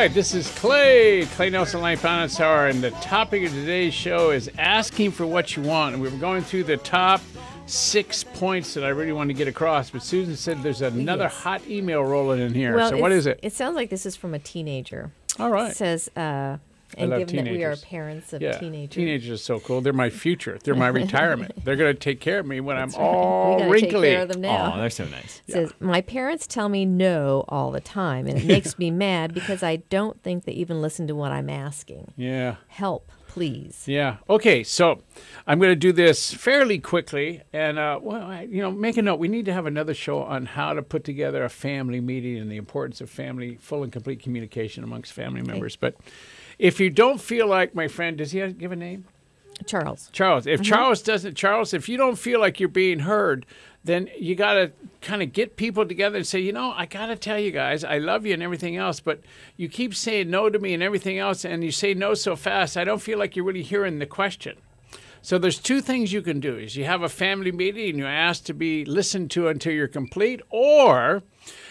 right, this is Clay Nelson Life Balance Hour, and the topic of today's show is asking for what you want. And we were going through the top 6 points that I really want to get across, but Susan said there's another hot email rolling in here. Well, so what is it? It sounds like this is from a teenager. All right. It says, and love given that we are teenagers. parents of Yeah, teenagers. teenagers are so cool. They're my future. They're my retirement. They're going to take care of me when I'm We all gotta wrinkly. take care of them now. Oh, they're so nice. It says, my parents tell me no all the time, and it makes me mad because I don't think they even listen to what I'm asking. Yeah. Help, please. Yeah. Okay. So I'm going to do this fairly quickly, and make a note. We need to have another show on how to put together a family meeting and the importance of family, full and complete communication amongst family members. But if you don't feel like, my friend, does he give a name? Charles. Charles. If Charles doesn't, if you don't feel like you're being heard, then you got to kind of get people together and say, you know, I got to tell you guys, I love you and everything else, but you keep saying no to me and everything else, and you say no so fast, I don't feel like you're really hearing the question. So there's two things you can do. Is you have a family meeting and you ask to be listened to until you're complete, or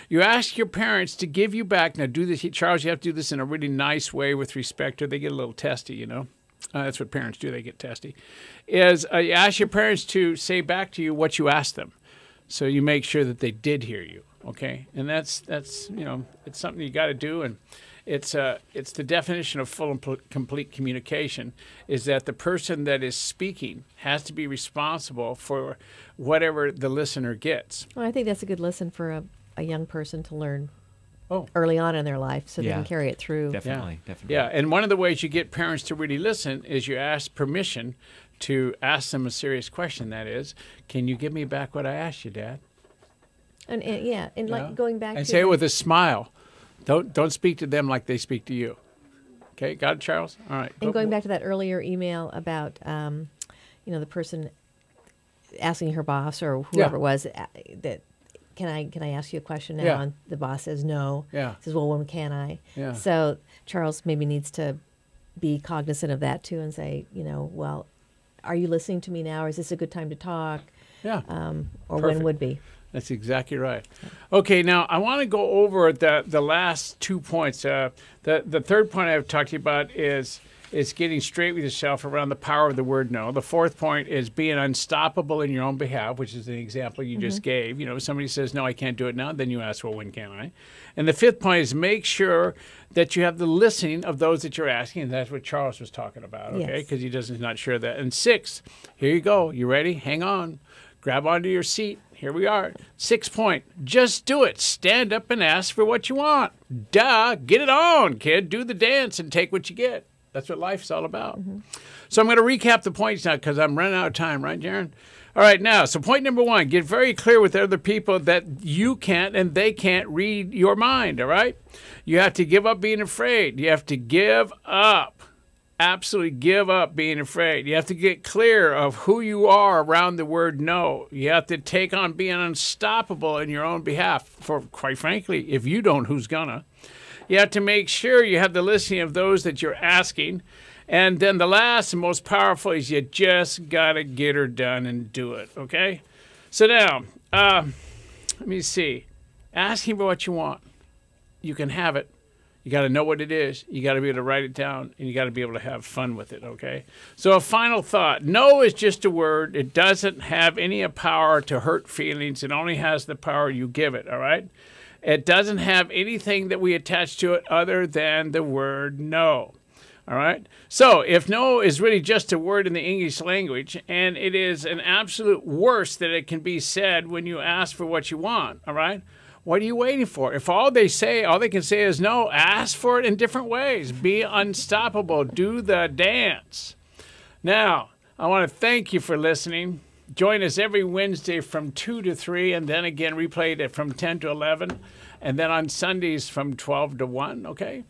you ask your parents to give you back. Now, do this, Charles, you have to do this in a really nice way with respect, or they get a little testy, you know. That's what parents do. They get testy. Is you ask your parents to say back to you what you asked them. So you make sure that they did hear you, okay? And that's you know, it's something you got to do, and it's the definition of full and complete communication is that the person that is speaking has to be responsible for whatever the listener gets. Well, I think that's a good lesson for a young person to learn Oh. early on in their life so they Yeah. can carry it through. Definitely. Yeah, and one of the ways you get parents to really listen is you ask permission to ask them a serious question. That is, can you give me back what I asked you, Dad? And like going back And to say it with a smile. Don't speak to them like they speak to you. Okay, got it, Charles? All right. And going back to that earlier email about, the person asking her boss or whoever it was that, can I ask you a question now? Yeah. And the boss says no. Yeah. Says, well, when can I? Yeah. So Charles maybe needs to be cognizant of that too and say, well, are you listening to me now? Or is this a good time to talk? Yeah. Or Perfect. when would be? That's exactly right. Okay, now I want to go over the last 2 points. The third point I've talked to you about is getting straight with yourself around the power of the word no. The fourth point is being unstoppable in your own behalf, which is an example you just gave. You know, if somebody says, no, I can't do it now, then you ask, well, when can I? And the fifth point is make sure that you have the listening of those that you're asking. And that's what Charles was talking about, okay? Because he's not sure of that. And six, here you go. You ready? Hang on. Grab onto your seat. Here we are. 6 point. Just do it. Stand up and ask for what you want. Duh. Get it on, kid. Do the dance and take what you get. That's what life's all about. So I'm going to recap the points now because I'm running out of time, right, Jaron? All right, now, so point number one, get very clear with other people that you can't and they can't read your mind, all right? You have to give up being afraid. You have to give up. Absolutely give up being afraid. You have to get clear of who you are around the word no. You have to take on being unstoppable in your own behalf. For quite frankly, if you don't, who's gonna? You have to make sure you have the listening of those that you're asking. And then the last and most powerful is you just gotta get her done and do it, okay? So now, let me see. Asking for what you want. You can have it. You got to know what it is. You got to be able to write it down, and you got to be able to have fun with it, okay? So a final thought. No is just a word. It doesn't have any power to hurt feelings. It only has the power you give it, all right? It doesn't have anything that we attach to it other than the word no, all right? So if no is really just a word in the English language, and it is an absolute worst that it can be said when you ask for what you want, all right? What are you waiting for? If all they can say is no, ask for it in different ways. Be unstoppable. Do the dance. Now, I want to thank you for listening. Join us every Wednesday from 2 to 3, and then again replayed it from 10 to 11, and then on Sundays from 12 to 1, okay?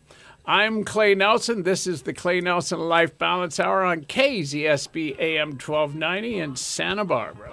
I'm Clay Nelson. This is the Clay Nelson Life Balance Hour on KZSB AM 1290 in Santa Barbara.